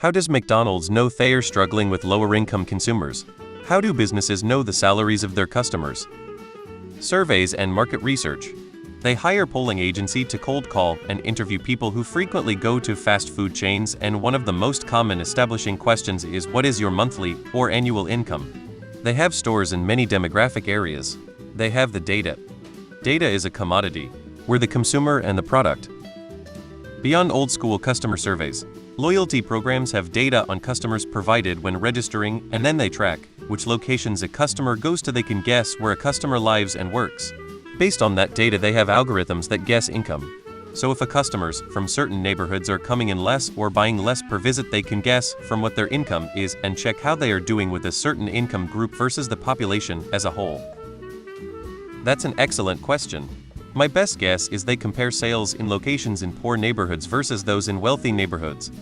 How does McDonald's know they are struggling with lower-income consumers? How do businesses know the salaries of their customers? Surveys and market research. They hire polling agency to cold call and interview people who frequently go to fast food chains, and one of the most common establishing questions is, what is your monthly or annual income? They have stores in many demographic areas. They have the data. Data is a commodity. We're the consumer and the product. Beyond old-school customer surveys, loyalty programs have data on customers provided when registering, and then they track which locations a customer goes to. They can guess where a customer lives and works. Based on that data, they have algorithms that guess income. So if a customers from certain neighborhoods are coming in less or buying less per visit, they can guess from what their income is and check how they are doing with a certain income group versus the population as a whole. That's an excellent question. My best guess is they compare sales in locations in poor neighborhoods versus those in wealthy neighborhoods.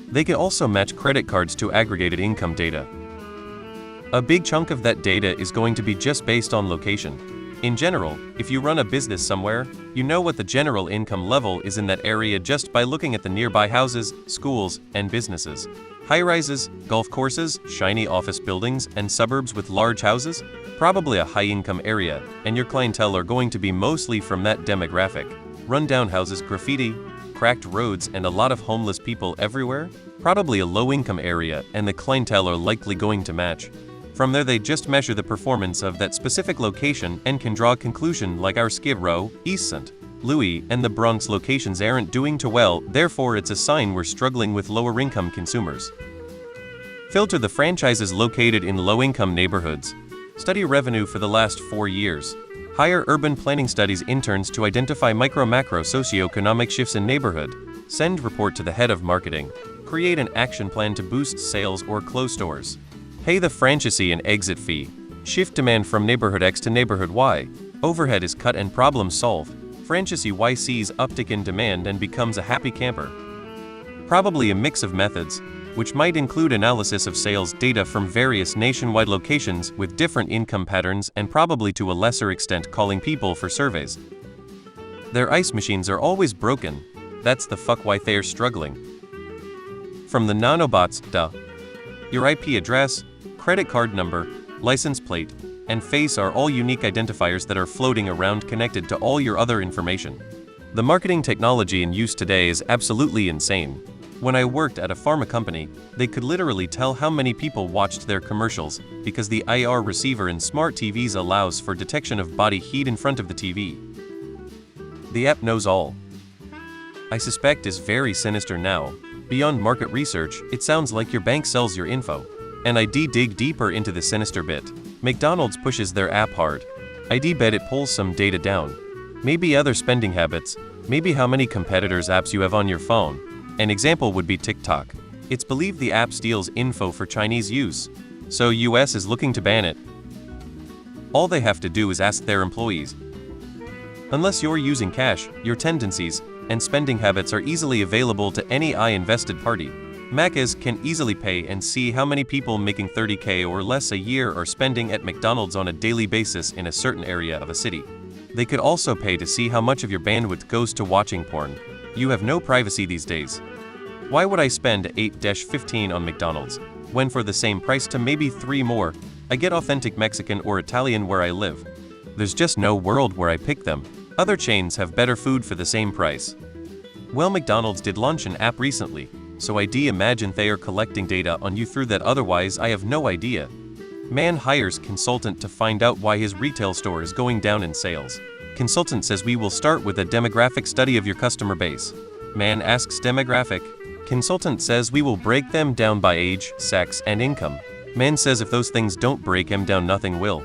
They can also match credit cards to aggregated income data. A big chunk of that data is going to be just based on location. In general, if you run a business somewhere, you know what the general income level is in that area just by looking at the nearby houses, schools, and businesses. High-rises, golf courses, shiny office buildings, and suburbs with large houses? Probably a high-income area, and your clientele are going to be mostly from that demographic. Run-down houses, graffiti, cracked roads, and a lot of homeless people everywhere? Probably a low-income area, and the clientele are likely going to match. From there, they just measure the performance of that specific location and can draw a conclusion like our Skid Row, East St. Louis, and the Bronx locations aren't doing too well, therefore it's a sign we're struggling with lower-income consumers. Filter the franchises located in low-income neighborhoods. Study revenue for the last 4 years. Hire urban planning studies interns to identify micro-macro socioeconomic shifts in neighborhood. Send report to the head of marketing. Create an action plan to boost sales or close stores. Pay the franchisee an exit fee. Shift demand from neighborhood X to neighborhood Y. Overhead is cut and problem solved. Franchisee Y sees uptick in demand and becomes a happy camper. Probably a mix of methods, which might include analysis of sales data from various nationwide locations with different income patterns, and probably to a lesser extent calling people for surveys. Their ice machines are always broken. That's the fuck why they're struggling. From the nanobots, your IP address, credit card number, license plate, and face are all unique identifiers that are floating around connected to all your other information. The marketing technology in use today is absolutely insane. When I worked at a pharma company, they could literally tell how many people watched their commercials because the IR receiver in smart TVs allows for detection of body heat in front of the TV. The app knows all. I suspect is very sinister now. Beyond market research, it sounds like your bank sells your info. And I'd dig deeper into the sinister bit. McDonald's pushes their app hard. I'd bet it pulls some data down. Maybe other spending habits, maybe how many competitors' apps you have on your phone. An example would be TikTok. It's believed the app steals info for Chinese use, so US is looking to ban it. All they have to do is ask their employees. Unless you're using cash, your tendencies and spending habits are easily available to any invested party. Macas can easily pay and see how many people making $30K or less a year are spending at McDonald's on a daily basis in a certain area of a city. They could also pay to see how much of your bandwidth goes to watching porn. You have no privacy these days. Why would I spend $8-15 on McDonald's, when for the same price to maybe 3 more, I get authentic Mexican or Italian where I live? There's just no world where I pick them. Other chains have better food for the same price. Well, McDonald's did launch an app recently, so I'd imagine they are collecting data on you through that, otherwise I have no idea. Man hires consultant to find out why his retail store is going down in sales. Consultant says we will start with a demographic study of your customer base. Man asks demographic. Consultant says we will break them down by age, sex, and income. Man says if those things don't break him down, nothing will.